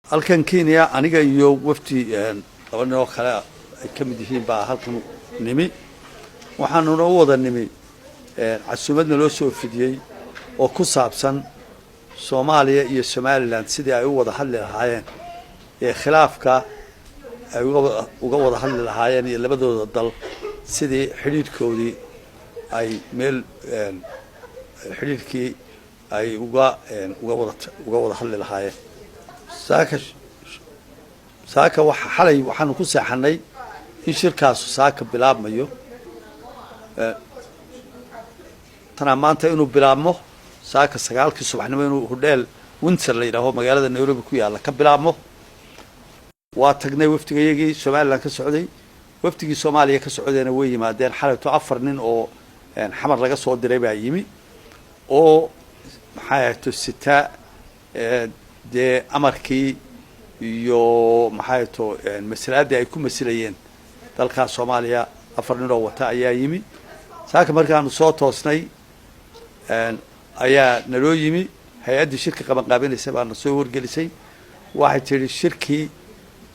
halkan Kenya aniga iyo wafti laba nin oo kale ay ka mid yihiin baa halkan nimi waxaanu noo wada nimi casuumadna loo soo fidiyay oo ku saabsan Soomaaliya iyo Somaliland sidii ay u wada hadli lahaayeen khilaafka ay uga wada hadli lahaayeen iyo labadooda dal sidii xiriirkoodii ay meel xiriirkii ay uga wada hadli lahaayeen saaka waxa xalay waxaanu ku saaxanay in shirkaas saaka bilaabmayo tana maanta inuu bilaabmo saaka 9 subaxnimo inuu hodeel Windsor la yiraahdo magaalada Nairobi ku yaala ka bilaabmo waa tagnay waftigayagii Somaliland ka socday waftigii Soomaaliya ka socdayna way yimaadeen xalayto 4 nin oo xamar laga soo diray baa yimi oo maxay sita de amarkii iyo maxay mas'alaadii ay ku masilayeen dalka Soomaaliya 4 nin oo wata ayaa yimi saaka markaanu soo toosnay ayaa naloo yimi hay'adda shirka qaban qaabinaysa baa soo wargelisay waxay tiri shirkii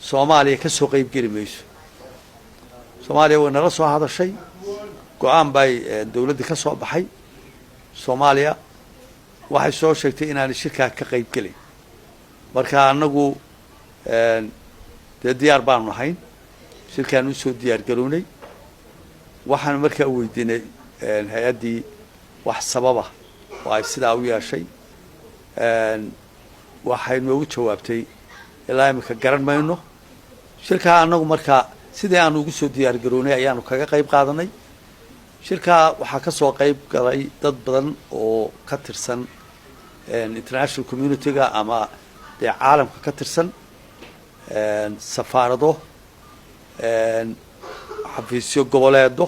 Soomaaliya ka soo qayb gali mayso Soomaaliya waa nala soo hadashay go'aan bay dawladda ka soo baxay Soomaaliya waxay soo sheegtay inaan shirka ka qayb galin marka anagu diyaar baan nahay shirkaan u soo diyaar garoonay waxaan markaa weydiinay hay'adii wax sababa oo ay sidaa u yeeshay waxay noogu jawaabtay ilaa imika garan mayno shirka anagu markaa sidii aan ugu soo diyaar garoonay ayaanu kaga qayb qaadanay shirka waxa ka soo qayb galay dad badan oo ka tirsan international community-ga ama caalamka ka tirsan safaarado xafiisyo goboleedo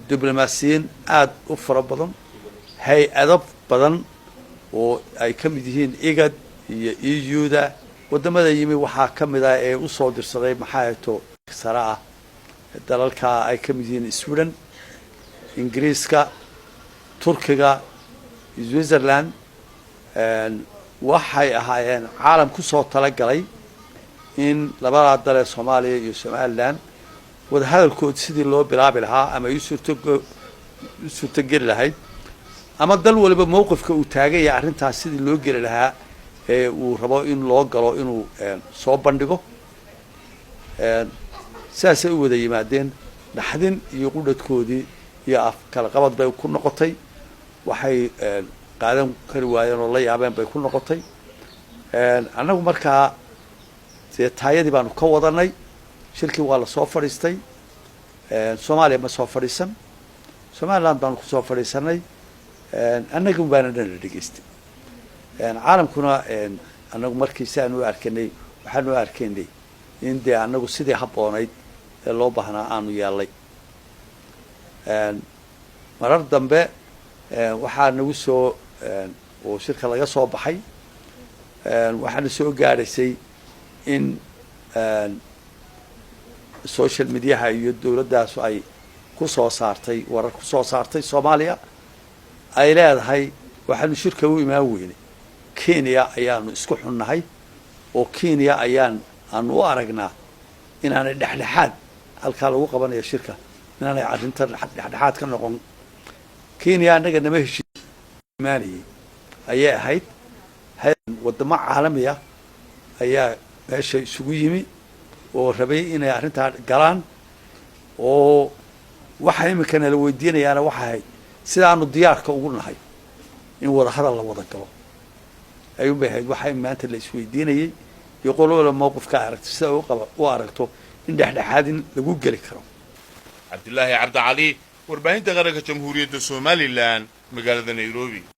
diblomaasiyiin aad u fara badan hay'ado badan oo ay ka mid yihiin IGAD iyo EU-da wadamada yimi waxaa ka mid ah ee u soo dirsaday maxaato saraa dalalka ay ka mid yihiin Sweden Ingiriiska Turkiga Switzerland waxay ahaayeen caalam ku soo tala galay in labada dal ee Soomaaliya iyo Somaliland wada hadalkood sidii loo bilaabi lahaa ama ay suurto gali lahayd ama dal waliba mowqifka uu taagay arrintaas sidii loo gali lahaa ee uu rabo in loo galo inuu soo bandhigo saasay u wada yimaadeen dhaxdin iyo qudadkoodii iyo af kala qabad bay ku noqotay waxay qaadan kari waayeen oo la yaabeen bay ku noqotay anagu markaa taayadii baanu ka wadanay shirkii waa la soo fadhiistay Soomaaliya ma soo fadhiisan Somaliland baanu ku soo fadhiisanay anagu baana dhageystay caalamkuna anagu markii saan u arkanay waxaanu arkaynay in de anagu sidii haboonayd ee loo baahnaa aanu yeelay marar dambe waxaa nagu soo oo shirka laga soo baxay waxaana soo gaaraysay in social media iyo dawladdaas ay ku soo saartay warar ku soo saartay Soomaaliya ay leedahay waxaanu shirka u imaan weynay Kenya ayaanu isku xunnahay oo Kenya aanu u aragnaa inaanay dhexdhexaad halka lagu qabanayo shirka inaanay arrinta dhexdhexaad ka noqon Kenya anaga nama heshiimaanay ayay ahayd wadamo caalami ah ayaa meesha isugu yimi oo rabay inay arrinta galaan oo waxa imika la weydiinayaana waxa sidaanu diyaarka ugu nahay in wada hadal la wada galo ayuu baahay waxa maanta la isweydiinayay iyo qolada mowqifka aragtay sida uu aragto in dhexdhexaadin lagu gali karo Cabdullaahi Cabdi Cali warbaahinta qaranka Jamhuuriyadda Somaliland magaalada Nairobi.